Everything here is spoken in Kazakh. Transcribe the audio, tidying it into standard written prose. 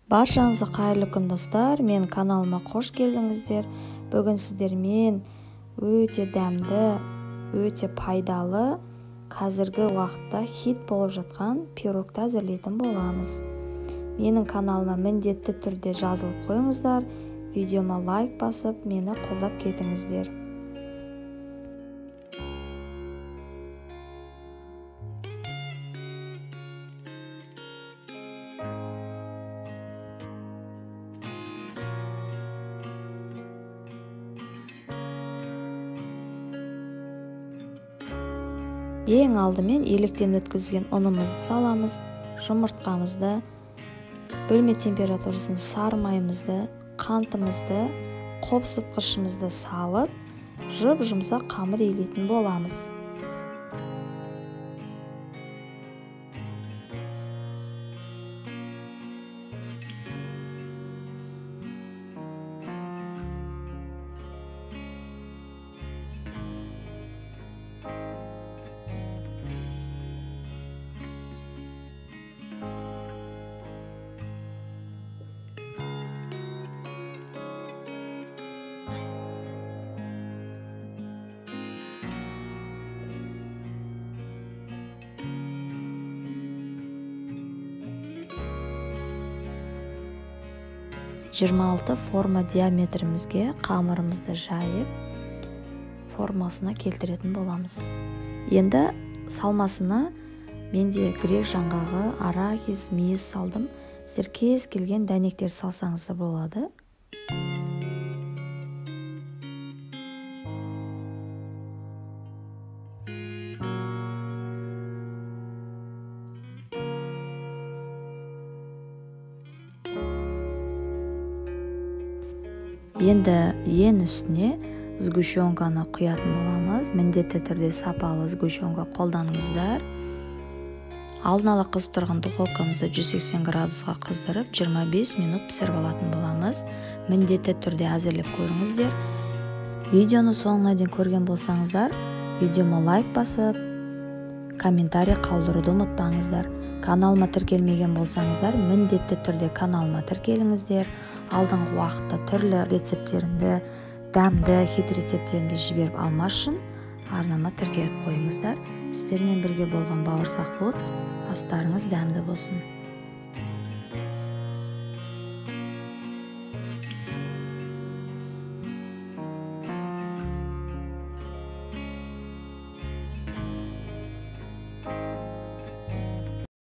Баршаңызға қайырлы күн достар, мен каналыма қош келдіңіздер. Бүгін сіздермен өте дәмді, өте пайдалы, қазіргі уақытта хит болып жатқан пирогты әзірлейтін боламыз. Менің каналыма міндетті түрде жазылып қойыңыздар, видеома лайк басып, мені қолдап кетіңіздер. Ең алдымен електен өткізген ұнымызды саламыз, жұмыртқамызды, бөлме температурасын сары майымызды, қантымызды, қопсытқышымызды салып, жұп-жұмсақ қамыр илейтін боламыз. «26 форма диаметрімізге қамырымызды жайып, формасына келтіретін боламыз. Енді салмасына менде грек жаңғағы, арахис, мейіз салдым. Сіздер кез келген дәнектер салсаңыз да болады. Енді ең үстіне сгущенканы құятын боламыз. Міндетті түрде сапалы сгущенка қолданыңыздар. Алдын ала қызып тұрған духовкамызды 180 градусқа қыздырып 25 минут пісіріп алатын боламыз. Міндетті түрде әзірлеп көріңіздер. Видеоны соңына дейін көрген болсаңыздар, видеома лайк басып, комментарий қалдыруды ұмытпаңыздар. Каналыма тіркелмеген болсаңыздар, міндетті түрде каналыма тіркеліңіздер. Алдыңғы уақытта түрлі рецепттерімді, дәмді, хит рецепттерімді жіберіп алмас үшін арнама тіркеліп қойыңыздар. Сіздермен бірге болған бауырсақ фуд, астарыңыз дәмді болсын.